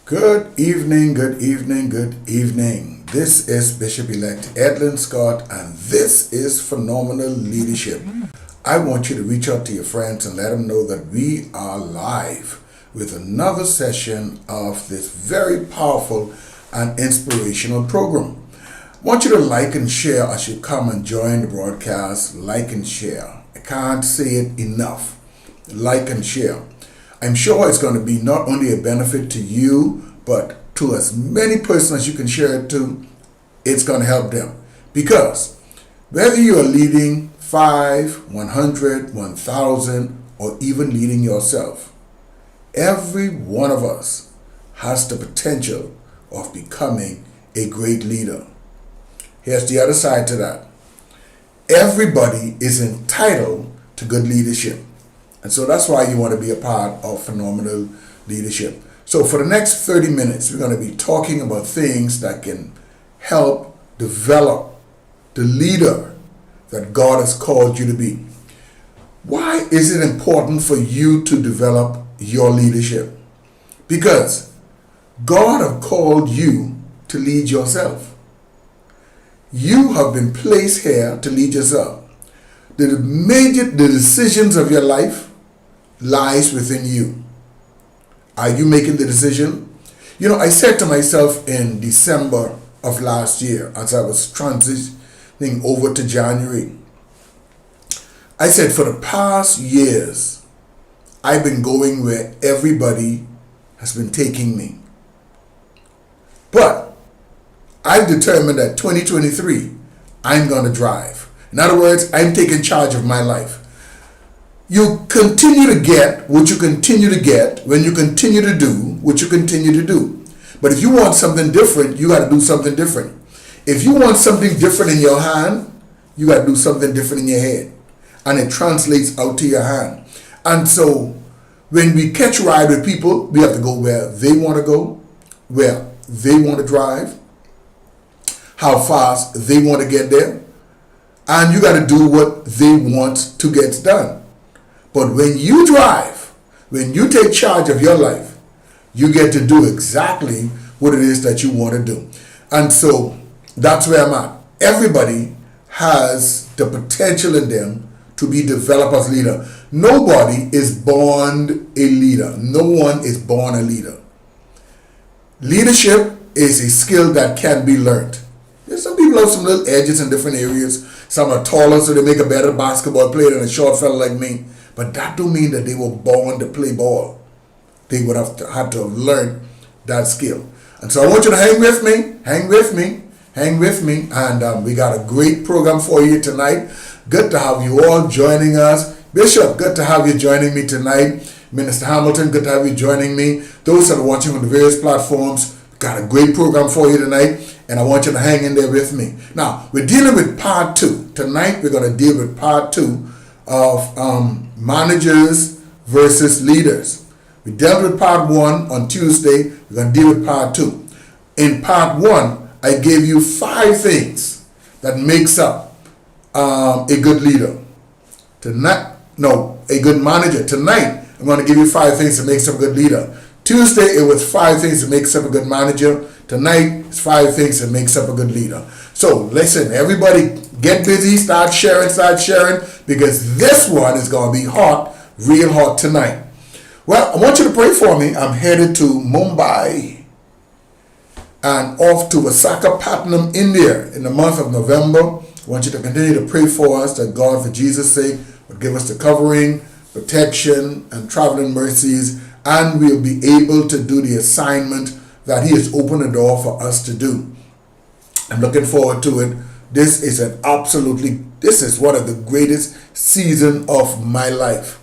Good evening, good evening, good evening. This is Bishop-elect Edlin Scott, and this is Phenomenal Leadership. I want you to reach out to your friends and let them know that we are live with another session of this very powerful and inspirational program. I want you to like and share as you come and join the broadcast. Like and share. I can't say it enough. Like and share. I'm sure it's going to be not only a benefit to you, but to as many persons as you can share it to, it's going to help them. Because whether you are leading 5, 100, 1,000, or even leading yourself, every one of us has the potential of becoming a great leader. Here's the other side to that. Everybody is entitled to good leadership. And so that's why you want to be a part of Phenomenal Leadership. So for the next 30 minutes, we're going to be talking about things that can help develop the leader that God has called you to be. Why is it important for you to develop your leadership? Because God has called you to lead yourself. You have been placed here to lead yourself. The decisions of your life lies within you. Are you making the decision? You know, I said to myself in December of last year, as I was transitioning over to January, I said, for the past years, I've been going where everybody has been taking me. But I've determined that 2023, I'm going to drive. In other words, I'm taking charge of my life. You continue to get what you continue to get when you continue to do what you continue to do. But if you want something different, you got to do something different. If you want something different in your hand, you got to do something different in your head. And it translates out to your hand. And so when we catch a ride with people, we have to go where they want to go, where they want to drive, how fast they want to get there. And you got to do what they want to get done. But when you drive, when you take charge of your life, you get to do exactly what it is that you want to do. And so that's where I'm at. Everybody has the potential in them to be developed as leader. Nobody is born a leader. No one is born a leader. Leadership is a skill that can be learned. Some people have some little edges in different areas. Some are taller, so they make a better basketball player than a short fella like me. But that don't mean that they were born to play ball. They would have to have learned that skill. And so I want you to hang with me. And we got a great program for you tonight. Good to have you all joining us. Bishop, good to have you joining me tonight. Minister Hamilton, good to have you joining me. Those that are watching on the various platforms, got a great program for you tonight. And I want you to hang in there with me. Now, we're dealing with part 2. Tonight, we're going to deal with part 2 of managers versus leaders. We dealt with part 1 on Tuesday. We're going to deal with part 2. In part 1, I gave you 5 things that makes up a good leader. A good manager. Tonight, I'm going to give you 5 things that makes up a good leader. Tuesday, it was 5 things that makes up a good manager. Tonight, it's 5 things that makes up a good leader. So listen, everybody get busy, start sharing, because this one is going to be hot, real hot tonight. Well, I want you to pray for me. I'm headed to Mumbai and off to Visakhapatnam, India in the month of November. I want you to continue to pray for us that God, for Jesus' sake, will give us the covering, protection, and traveling mercies, and we'll be able to do the assignment that He has opened the door for us to do. I'm looking forward to it. This is one of the greatest seasons of my life.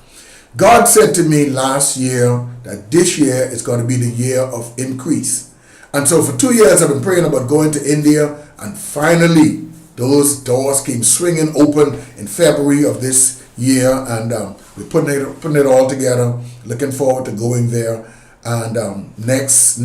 God said to me last year that this year is going to be the year of increase. And so for 2 years I've been praying about going to India, and finally those doors came swinging open in February of this year, and we're putting it all together, looking forward to going there. And next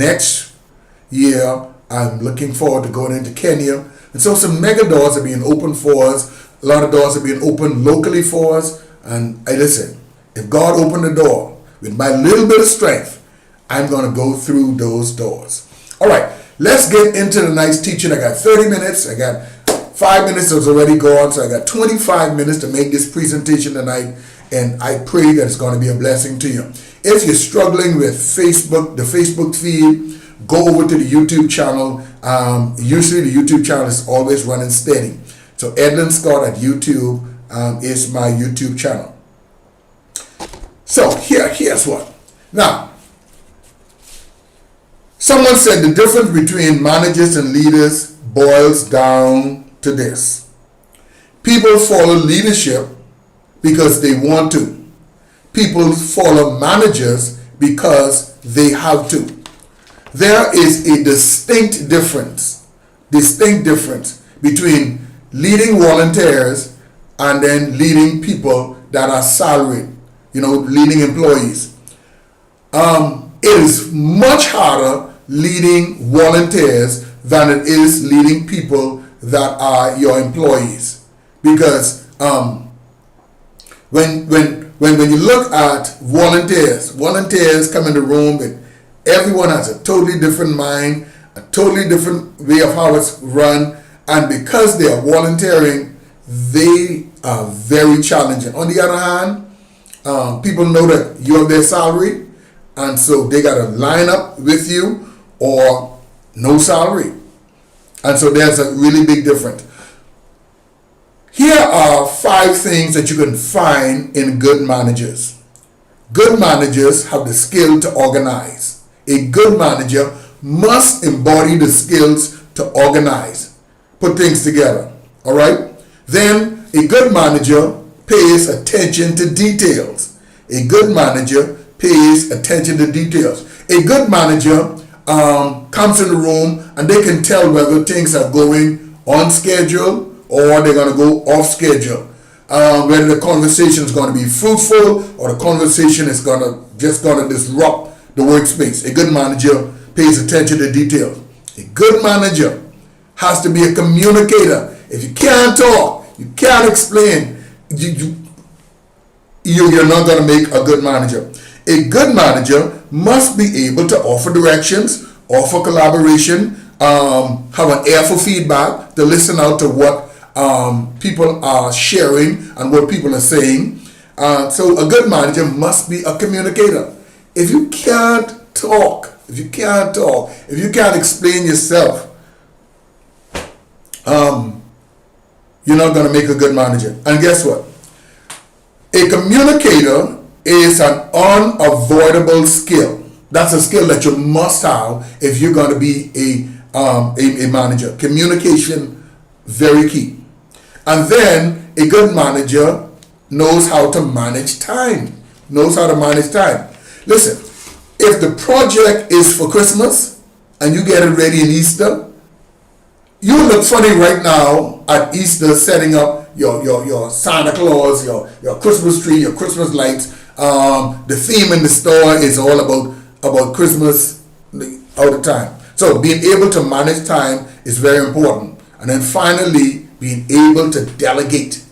year I'm looking forward to going into Kenya. And so some mega doors are being opened for us. A lot of doors are being opened locally for us. And listen, if God opened the door with my little bit of strength, I'm going to go through those doors. All right, let's get into the night's teaching. I got 30 minutes. I got 5 minutes that's already gone, so I got 25 minutes to make this presentation tonight, and I pray that it's going to be a blessing to you. If you're struggling with Facebook, the Facebook feed, go over to the YouTube channel. Usually the YouTube channel is always running steady. So Edlin Scott at YouTube is my YouTube channel. So here's what. Now, someone said the difference between managers and leaders boils down to this. People follow leadership because they want to. People follow managers because they have to. There is a distinct difference between leading volunteers and then leading people that are salaried, leading employees. It is much harder leading volunteers than it is leading people that are your employees, because when you look at volunteers come in the room and everyone has a totally different mind, a totally different way of how it's run, and because they are volunteering, they are very challenging. On the other hand, people know that you're their salary, and so they got to line up with you or no salary. And so there's a really big difference. Here are 5 things that you can find in good managers. Good managers have the skill to organize. A good manager must embody the skills to organize, put things together. All right? Then a good manager pays attention to details. A good manager pays attention to details. A good manager comes in the room and they can tell whether things are going on schedule or they're going to go off schedule. Whether the conversation is going to be fruitful or the conversation is going to disrupt the workspace. A good manager pays attention to details. A good manager has to be a communicator. If you can't talk, you can't explain, you're not going to make a good manager. A good manager must be able to offer directions, offer collaboration, have an ear for feedback, to listen out to what people are sharing and what people are saying. So a good manager must be a communicator. If you can't talk, if you can't explain yourself, you're not going to make a good manager. And guess what? A communicator is an unavoidable skill. That's a skill that you must have if you're going to be a manager. Communication, very key. And then a good manager knows how to manage time. Listen, if the project is for Christmas and you get it ready in Easter, you look funny right now at Easter setting up your Santa Claus, your Christmas tree, your Christmas lights. The theme in the store is all about Christmas all the time. So being able to manage time is very important. And then finally, being able to delegate.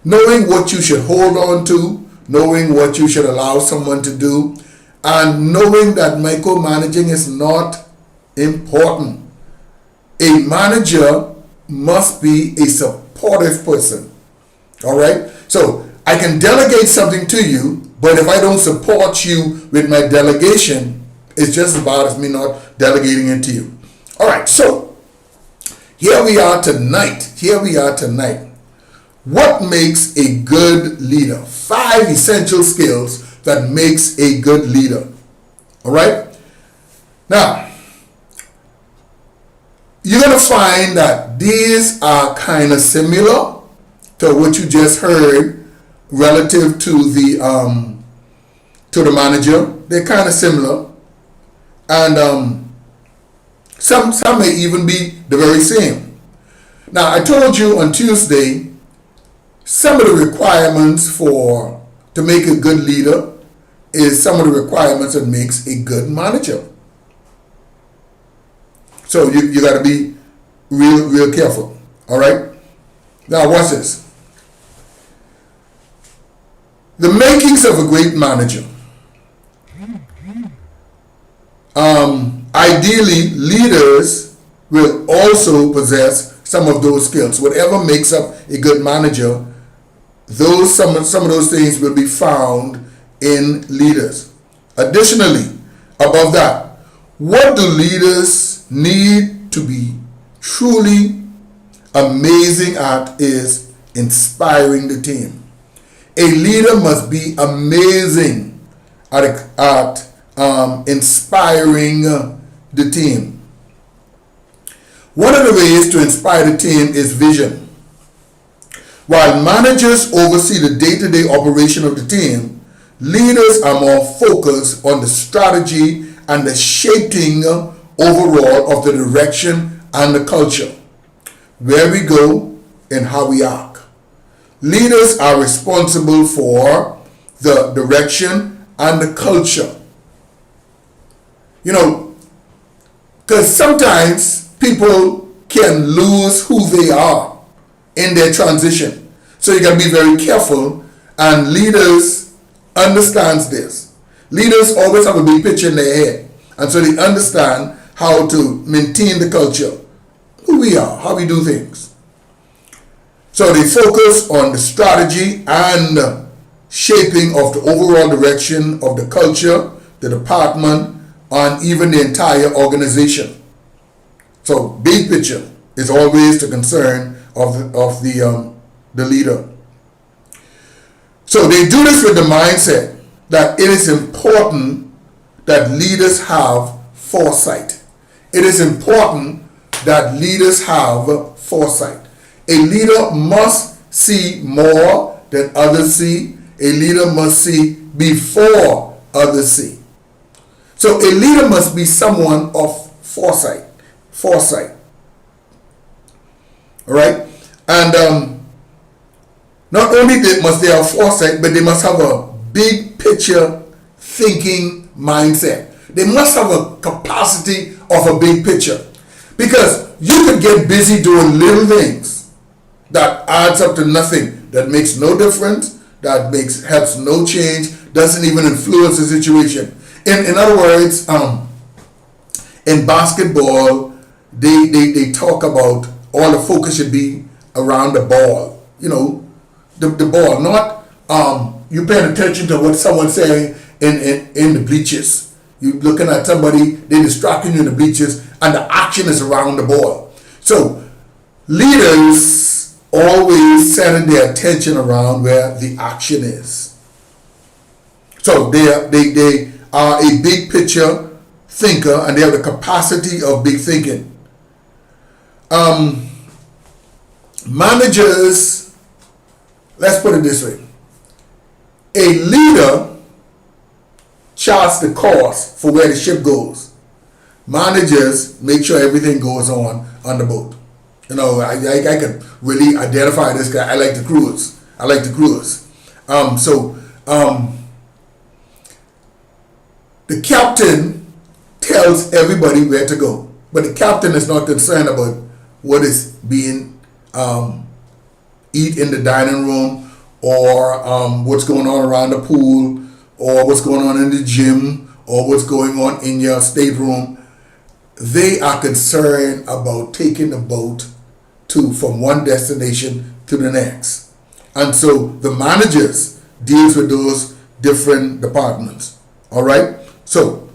Knowing what you should hold on to, knowing what you should allow someone to do, and knowing that micromanaging is not important. A manager must be a supportive person. All right? So I can delegate something to you, but if I don't support you with my delegation, it's just about as me not delegating it to you. All right, so here we are tonight. What makes a good leader? 5 essential skills that makes a good leader. All right? Now, you're going to find that these are kind of similar to what you just heard relative to the manager. They're kind of similar, and some may even be the very same. Now, I told you on Tuesday some of the requirements to make a good leader is some of the requirements that makes a good manager. So you got to be real careful. All right. Now watch this. The makings of a great manager. Ideally, leaders will also possess some of those skills. Whatever makes up a good manager, some of those things will be found in leaders. Additionally, above that, what do leaders need to be truly amazing at is inspiring the team. A leader must be amazing at inspiring the team. One of the ways to inspire the team is vision. While managers oversee the day-to-day operation of the team, leaders are more focused on the strategy and the shaping overall of the direction and the culture, where we go and how we act. Leaders are responsible for the direction and the culture. Because sometimes people can lose who they are in their transition. So you got to be very careful, and leaders understands this. Leaders always have a big picture in their head, and so they understand how to maintain the culture, who we are, how we do things. So they focus on the strategy and shaping of the overall direction of the culture, the department, and even the entire organization. So big picture is always the concern of the leader. So they do this with the mindset that it is important that leaders have foresight. It is important that leaders have foresight. A leader must see more than others see. A leader must see before others see. So a leader must be someone of foresight. All right? And not only must they have foresight, but they must have a big picture thinking mindset. They must have a capacity of a big picture. Because you could get busy doing little things that adds up to nothing, that makes no difference, that helps no change, doesn't even influence the situation. In other words, in basketball, they talk about all the focus should be around the ball. The ball, not you paying attention to what someone's saying in the bleachers. You looking at somebody, they distracting you in the bleachers, and the action is around the ball. So leaders always center their attention around where the action is. So they are a big picture thinker, and they have the capacity of big thinking. Managers, let's put it this way. A leader charts the course for where the ship goes. Managers make sure everything goes on the boat. I can really identify this guy. I like the cruise. The captain tells everybody where to go, but the captain is not concerned about what is being eat in the dining room, or what's going on around the pool, or what's going on in the gym, or what's going on in your stateroom. They are concerned about taking the boat from one destination to the next. And so the managers deals with those different departments. All right? So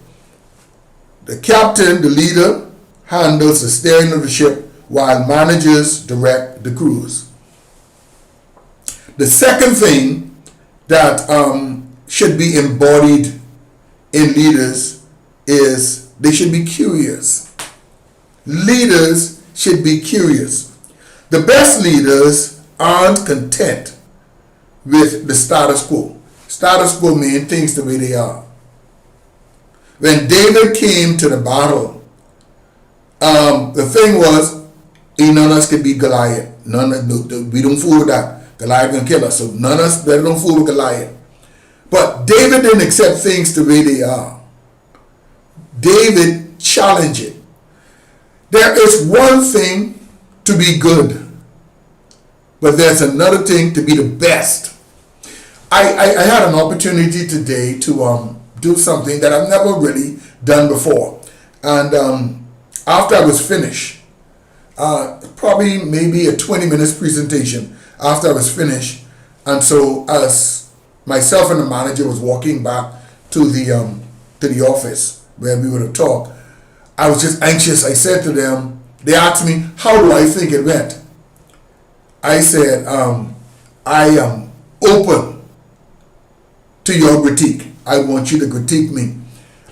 the captain, the leader, handles the steering of the ship, while managers direct the cruise. The second thing that should be embodied in leaders is they should be curious. Leaders should be curious. The best leaders aren't content with the status quo. Status quo means things the way they are. When David came to the battle, the thing was, none of us could beat Goliath. We don't fool with that. Goliath gonna kill us, so none of us better don't fool with Goliath. But David didn't accept things the way they are. David challenged it. There is one thing to be good, but there's another thing to be the best. I had an opportunity today to do something that I've never really done before. And after I was finished, probably maybe a 20 minutes presentation after I was finished. And so as myself and the manager was walking back to the office where we would have talked, I was just anxious. I said to them, they asked me, how do I think it went? I said, I am open to your critique. I want you to critique me.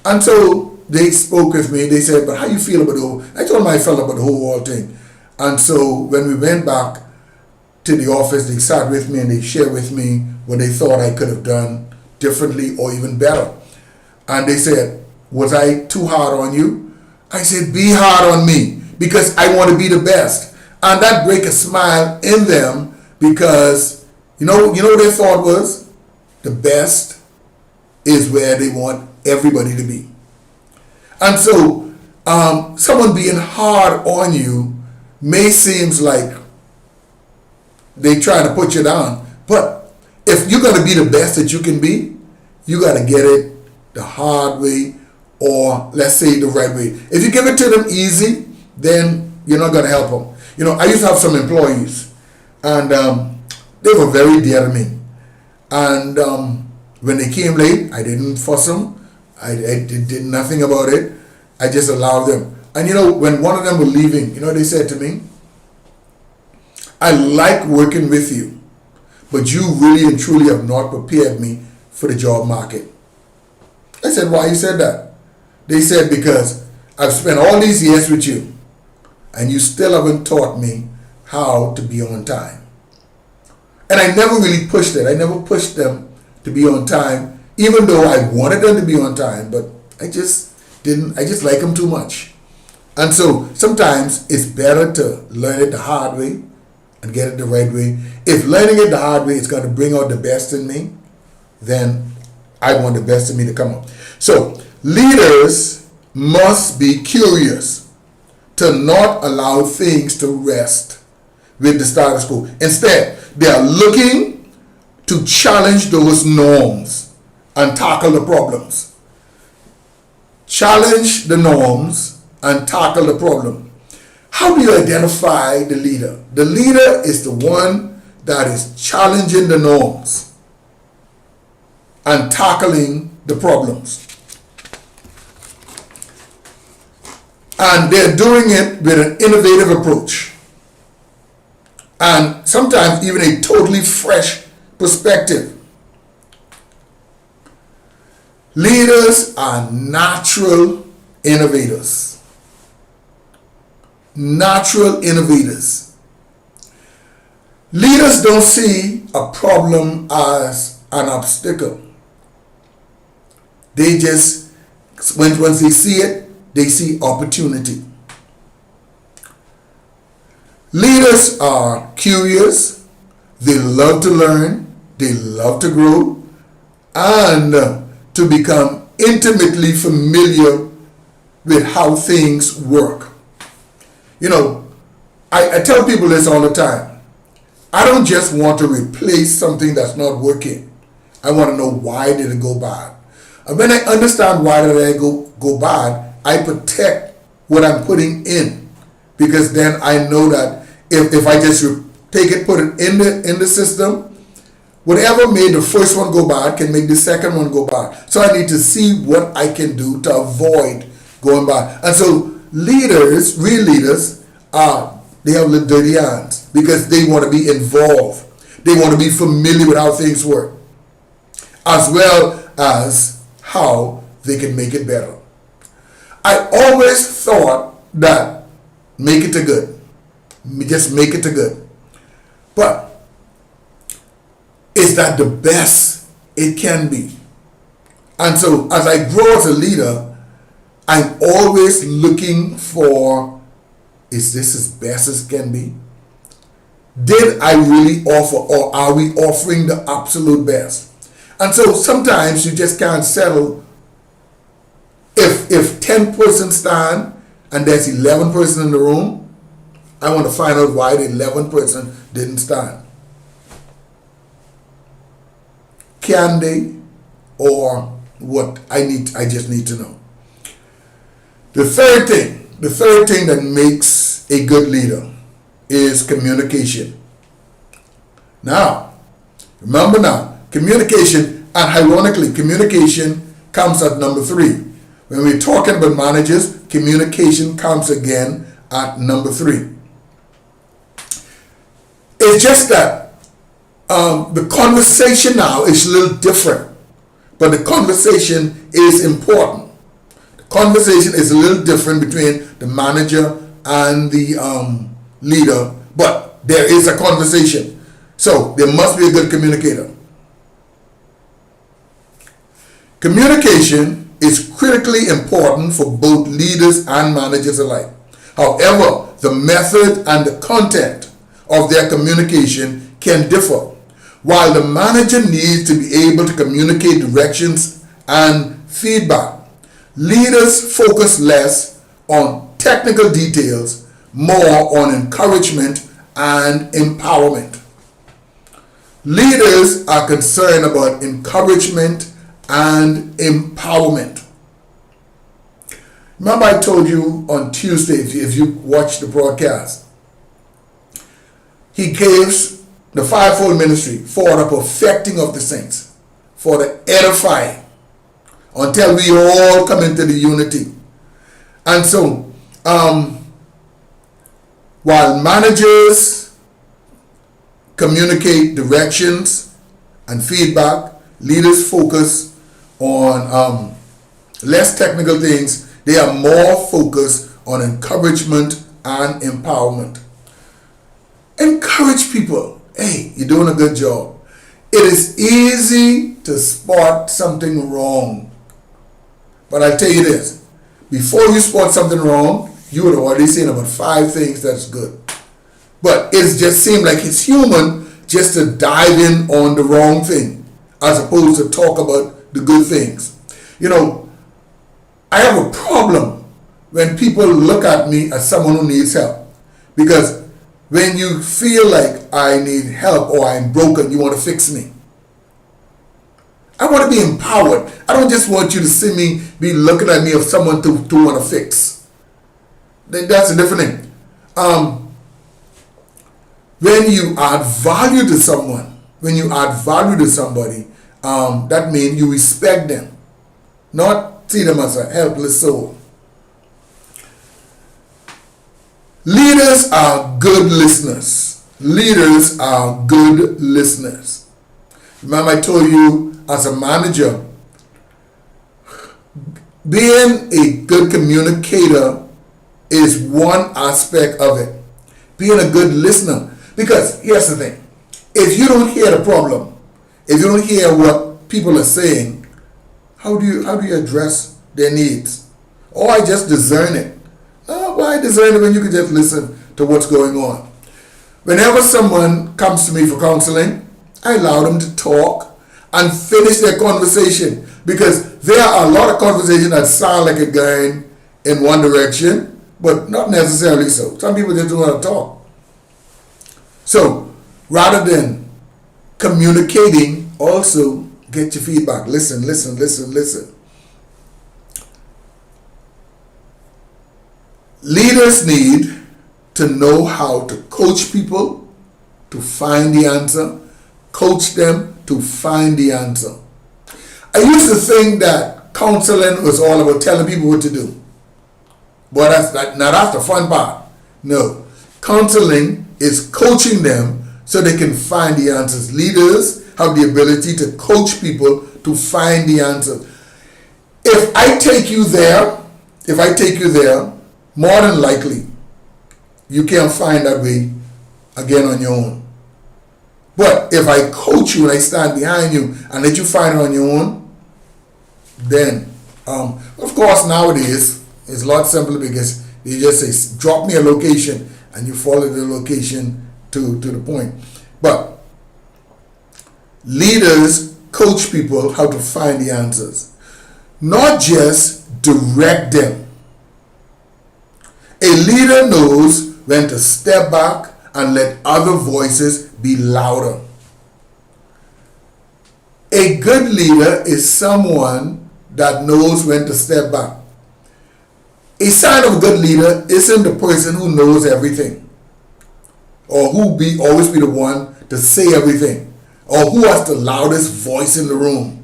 And so they spoke with me. They said, but how you feel about the whole? I told them how I felt about the whole thing. And so when we went back to the office, they sat with me and they shared with me what they thought I could have done differently or even better. And they said, was I too hard on you? I said, be hard on me because I want to be the best. And that break a smile in them because, you know what their thought was? The best is where they want everybody to be. And so someone being hard on you may seem like they try to put you down. But if you're going to be the best that you can be, you got to get it the hard way or let's say the right way. If you give it to them easy, then you're not going to help them. I used to have some employees and they were very dear to me. And when they came late, I didn't fuss them. I did nothing about it. I just allowed them. And when one of them were leaving, they said to me, I like working with you, but you really and truly have not prepared me for the job market. I said, why you said that? They said, because I've spent all these years with you and you still haven't taught me how to be on time. And I never really pushed it. I never pushed them to be on time, even though I wanted them to be on time, but I just like them too much. And so sometimes it's better to learn it the hard way and get it the right way. If learning it the hard way is going to bring out the best in me, then I want the best in me to come up. So leaders must be curious to not allow things to rest with the status quo. Instead, they are looking to challenge those norms and tackle the problems. Challenge the norms and tackle the problem. How do you identify the leader? The leader is the one that is challenging the norms and tackling the problems. And they're doing it with an innovative approach. And sometimes even a totally fresh perspective. Leaders are natural innovators. Natural innovators. Leaders don't see a problem as an obstacle. They just, once they see it, they see opportunity. Leaders are curious. They love to learn. They love to grow. And to become intimately familiar with how things work. I tell people this all the time. I don't just want to replace something that's not working. I want to know why did it go bad. And when I understand why did it go bad, I protect what I'm putting in. Because then I know that if I just take it, put it in the system, whatever made the first one go bad can make the second one go bad. So I need to see what I can do to avoid going bad. And so leaders, real leaders, they have the dirty hands because they want to be involved. They want to be familiar with how things work, as well as how they can make it better. I always thought that make it to good. Just make it to good. But is that the best it can be? And so as I grow as a leader, I'm always looking for, is this as best as it can be? Did I really offer, or are we offering the absolute best? And so sometimes you just can't settle. If 10 persons stand and there's 11 persons in the room, I want to find out why the 11th person didn't stand. Can they? Or what? I just need to know. The third thing that makes a good leader is communication. Now, remember now, communication, and ironically, communication comes at number 3. When we're talking about managers, communication comes again at number 3. It's just that the conversation now is a little different, but the conversation is important. The conversation is a little different between the manager and the leader, but there is a conversation. So there must be a good communicator. Communication is critically important for both leaders and managers alike. However, the method and the content of their communication can differ. While the manager needs to be able to communicate directions and feedback, leaders focus less on technical details, more on encouragement and empowerment. Leaders are concerned about encouragement and empowerment. Remember I told you on Tuesday, if you watched the broadcast, he gives the fivefold ministry for the perfecting of the saints, for the edifying, until we all come into the unity. And so, while managers communicate directions and feedback, leaders focus on less technical things. They are more focused on encouragement and empowerment. Encourage people. Hey, you're doing a good job. It is easy to spot something wrong. But I tell you this, before you spot something wrong, you would have already seen about 5 things that's good. But it just seemed like it's human just to dive in on the wrong thing as opposed to talk about the good things. You know, I have a problem when people look at me as someone who needs help. Because when you feel like I need help or I'm broken, you want to fix me. I want to be empowered. I don't just want you to see me be looking at me as someone to want to fix. That's a different thing. When you add value to someone, when you add value to somebody, that means you respect them, not see them as a helpless soul. Leaders are good listeners. Leaders are good listeners. Remember I told you, as a manager, being a good communicator is one aspect of it. Being a good listener. Because here's the thing. If you don't hear the problem, if you don't hear what people are saying, how do you address their needs? Or I just discern it. Oh, why discern it when you can just listen to what's going on? Whenever someone comes to me for counseling, I allow them to talk and finish their conversation, because there are a lot of conversations that sound like it's going in one direction, but not necessarily so. Some people just don't want to talk. So rather than communicating, also get your feedback. Listen. Leaders need to know how to coach people to find the answer, coach them to find the answer. I used to think that counseling was all about telling people what to do. But that's the fun part. No. Counseling is coaching them so they can find the answers. Leaders have the ability to coach people to find the answers. If I take you there, more than likely, you can't find that way again on your own. But if I coach you and I stand behind you and let you find it on your own, then, of course, nowadays, it's a lot simpler because they just say, drop me a location, and you follow the location to the point. But leaders coach people how to find the answers, not just direct them. A leader knows when to step back and let other voices be louder. A good leader is someone that knows when to step back. A sign of a good leader isn't the person who knows everything, or who always be the one to say everything, or who has the loudest voice in the room.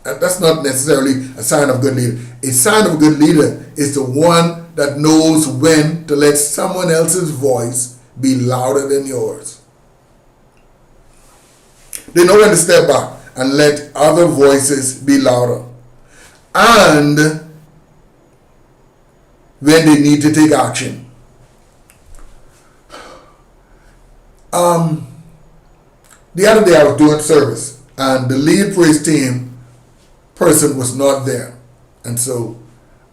That's not necessarily a sign of a good leader. A sign of a good leader is the one that knows when to let someone else's voice be louder than yours. They know when to step back and let other voices be louder. And when they need to take action. The other day I was doing service and the lead praise team person was not there. And so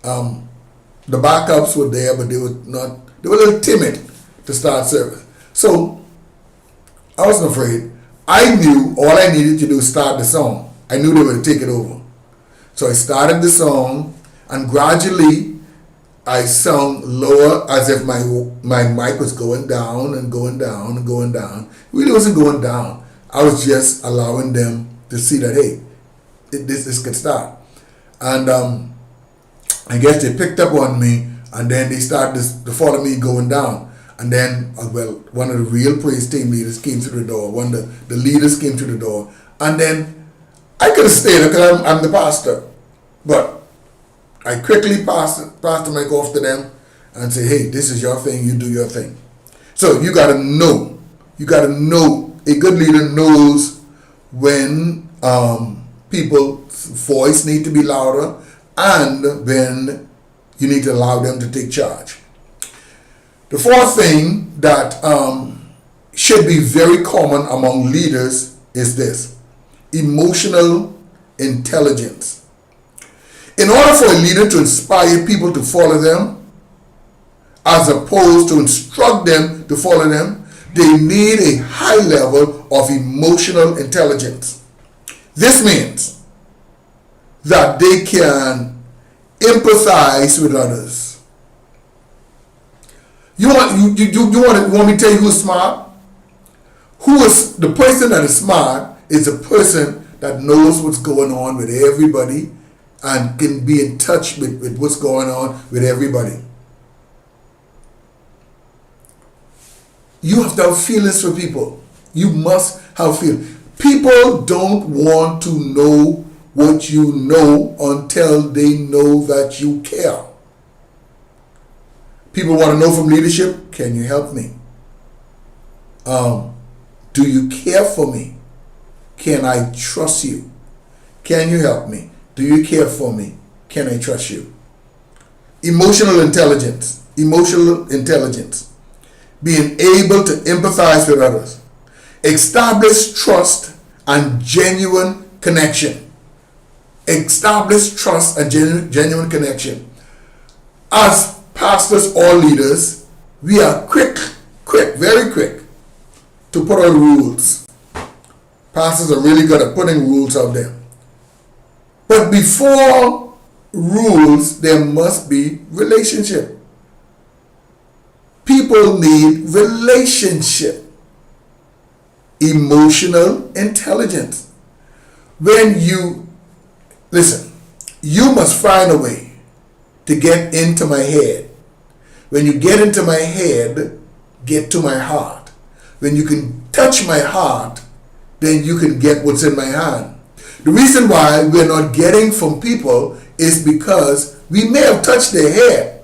the backups were there, but they were a little timid to start service. So I wasn't afraid. I knew all I needed to do was start the song. I knew they would take it over. So I started the song, and gradually I sung lower, as if my mic was going down and going down and going down. It really wasn't going down. I was just allowing them to see that, hey, this could start. And I guess they picked up on me, and then they started to follow me going down. And then, one of the real praise team leaders came through the door. One of the leaders came through the door. And then I could have stayed because I'm the pastor. But I quickly passed the mic off to them and say, hey, this is your thing, you do your thing. So you got to know. A good leader knows when people's voice need to be louder and when you need to allow them to take charge. The fourth thing that should be very common among leaders is this: emotional intelligence. In order for a leader to inspire people to follow them, as opposed to instruct them to follow them, they need a high level of emotional intelligence. This means that they can empathize with others. You want me to tell you who's smart? Who is the person that is smart? Is a person that knows what's going on with everybody and can be in touch with what's going on with everybody. You have to have feelings for people. You must have feelings. People don't want to know what you know until they know that you care. People want to know from leadership, can you help me? Do you care for me? Can I trust you? Can you help me? Do you care for me? Can I trust you? Emotional intelligence. Being able to empathize with others. Establish trust and genuine connection. Genuine connection. As pastors or leaders, we are very quick to put on rules. Pastors are really good at putting rules out there. But before rules, there must be relationship. People need relationship. Emotional intelligence. You must find a way to get into my head. When you get into my head, get to my heart. When you can touch my heart, then you can get what's in my hand. The reason why we're not getting from people is because we may have touched their head,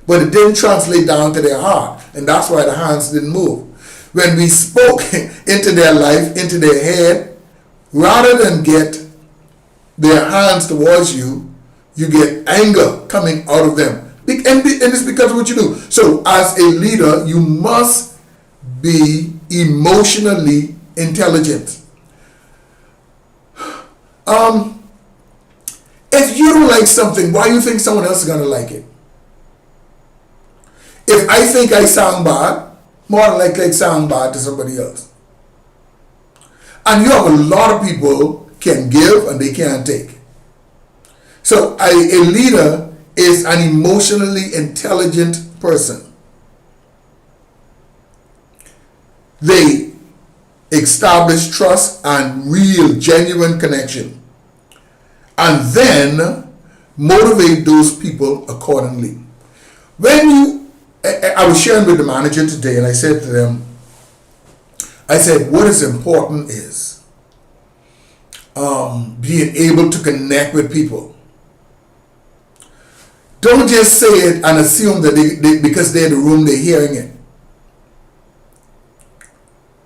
but it didn't translate down to their heart, and that's why the hands didn't move. When we spoke into their life, into their head, rather than get their hands towards you, you get anger coming out of them. And it's because of what you do. So as a leader, you must be emotionally intelligent. If you don't like something, why do you think someone else is going to like it? If I think I sound bad, more than likely I sound bad to somebody else. And you have a lot of people can give and they can't take. So a leader is an emotionally intelligent person. They establish trust and real, genuine connection. And then motivate those people accordingly. When I was sharing with the manager today, and I said to them, I said, what is important is being able to connect with people. Don't just say it and assume that they because they're in the room, they're hearing it.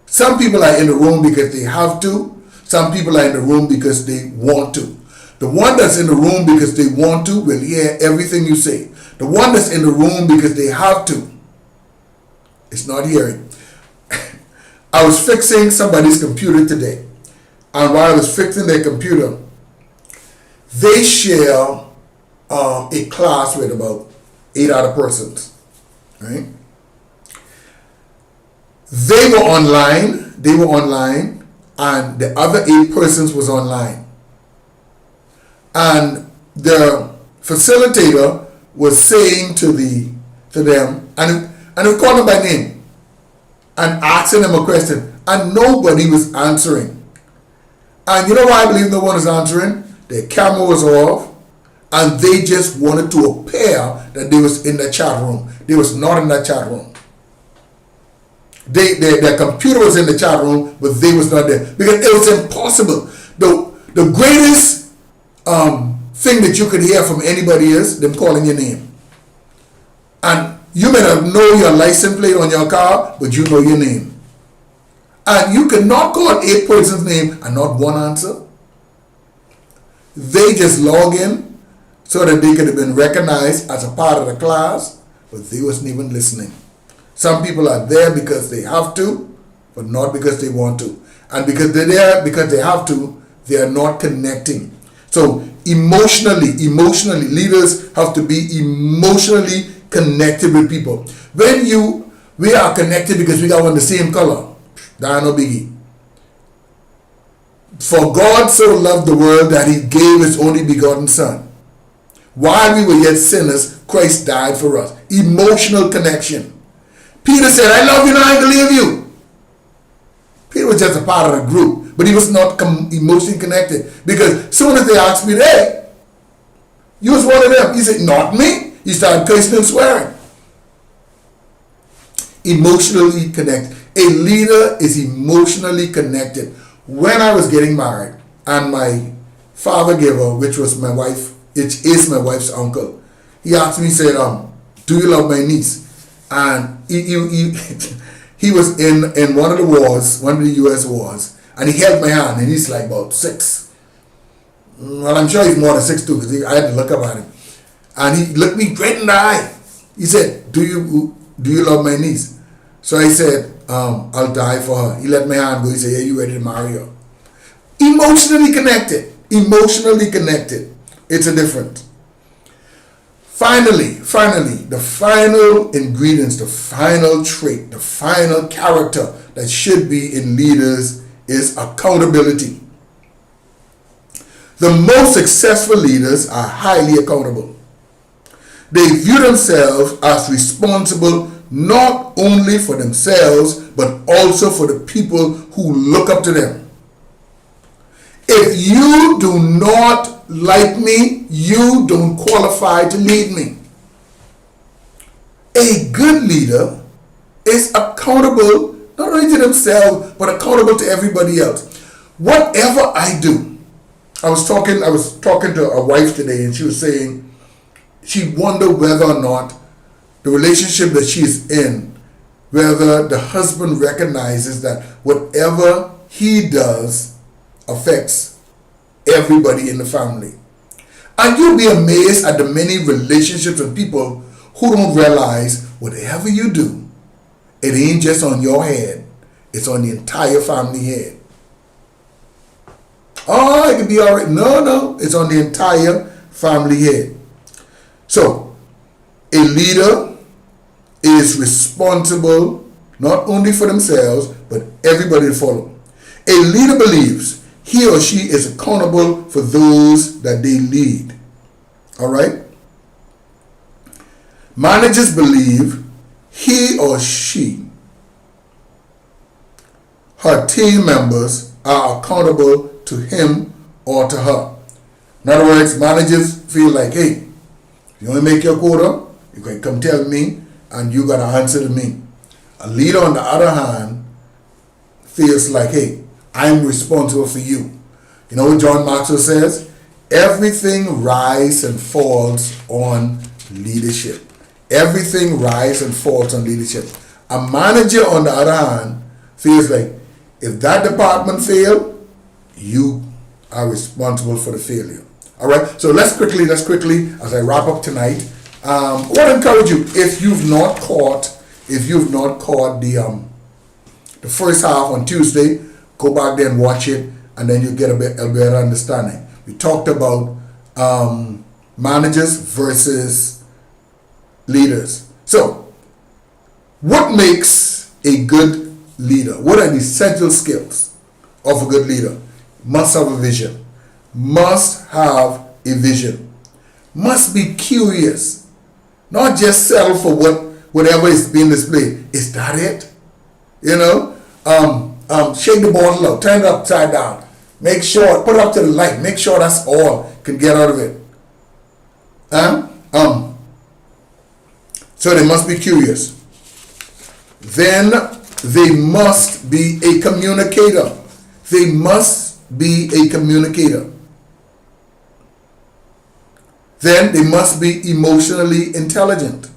Some people are in the room because they have to. Some people are in the room because they want to. The one that's in the room because they want to will hear everything you say. The one that's in the room because they have to, it's not hearing. I was fixing somebody's computer today. And while I was fixing their computer, they share a class with about 8 other persons. Right? They were online, and the other 8 persons was online. And the facilitator was saying to them, and we called them by name, and asking them a question, and nobody was answering. And you know why I believe no one was answering? Their camera was off, and they just wanted to appear that they was in the chat room. They was not in that chat room. Their computer was in the chat room, but they was not there because it was impossible. The greatest thing that you could hear from anybody is them calling your name. And you may not know your license plate on your car, but you know your name. And you cannot call 8 persons' name and not one answer. They just log in so that they could have been recognized as a part of the class, but they wasn't even listening. Some people are there because they have to, but not because they want to. And because they're there because they have to, they are not connecting. So emotionally, leaders have to be emotionally connected with people. When we are connected because we got one the same color, that no biggie. For God so loved the world that he gave his only begotten son. While we were yet sinners, Christ died for us. Emotional connection. Peter said, I love you now, I believe you. Peter was just a part of the group, but he was not emotionally connected. Because as soon as they asked me, hey, you was one of them. He said, not me. He started cursing and swearing. Emotionally connected. A leader is emotionally connected. When I was getting married, and my father giver, which was my wife, it is my wife's uncle, he asked me, he said, do you love my niece? And he was in one of the wars, one of the U.S. wars, and he held my hand, and he's like about 6. Well, I'm sure he's more than 6'2", because I had to look up at him. And he looked me straight in the eye. He said, do you love my niece? So I said, I'll die for her. He let my hand go. He said, yeah, you ready to marry her? Emotionally connected. Emotionally connected. It's a difference. Finally, the final ingredients, the final trait, the final character that should be in leaders is accountability. The most successful leaders are highly accountable. They view themselves as responsible not only for themselves, but also for the people who look up to them. If you do not like me, you don't qualify to lead me. A good leader is accountable not only to themselves, but accountable to everybody else. Whatever I do, I was talking to a wife today, and she was saying she wondered whether or not the relationship that she's in, whether the husband recognizes that whatever he does affects everybody in the family. And you'll be amazed at the many relationships with people who don't realize whatever you do, it ain't just on your head, it's on the entire family head. Oh, it could be all right. No, it's on the entire family head. So, a leader is responsible not only for themselves, but everybody to follow. A leader believes he or she is accountable for those that they lead. All right? Managers believe he or she, her team members, are accountable to him or to her. In other words, managers feel like, hey, if you only make your quota, You can come tell me, and you got to answer to me. A leader, on the other hand, feels like, hey, I'm responsible for you. You know what John Maxwell says? Everything rises and falls on leadership. Everything rises and falls on leadership. A manager, on the other hand, feels like if that department failed, you are responsible for the failure. All right. So let's quickly, as I wrap up tonight, I want to encourage you, if you've not caught the first half on Tuesday, go back there and watch it, and then you get a better understanding. We talked about managers versus leaders. So, what makes a good leader? What are the essential skills of a good leader? Must have a vision. Must have a vision. Must be curious. Not just settle for whatever is being displayed. Is that it? You know? Shake the bottle up, turn it upside down. Make sure, put it up to the light. Make sure that's all can get out of it. So they must be curious. Then they must be a communicator. They must be a communicator. Then they must be emotionally intelligent.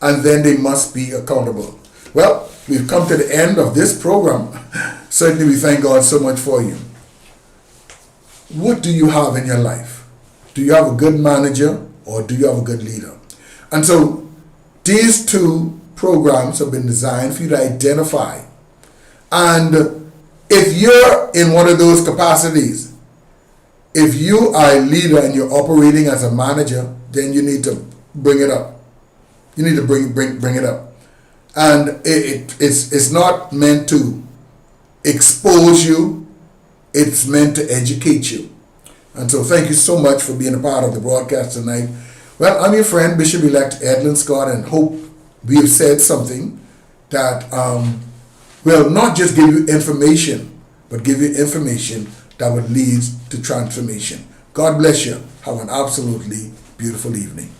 And then they must be accountable. Well, we've come to the end of this program. Certainly we thank God so much for you. What do you have in your life? Do you have a good manager or do you have a good leader? And so these two programs have been designed for you to identify. And if you're in one of those capacities, if you are a leader and you're operating as a manager, then you need to bring it up. You need to bring it up. And it's not meant to expose you. It's meant to educate you. And so thank you so much for being a part of the broadcast tonight. Well, I'm your friend, Bishop-elect Edlin Scott, and hope we have said something that will not just give you information, but give you information that would lead to transformation. God bless you. Have an absolutely beautiful evening.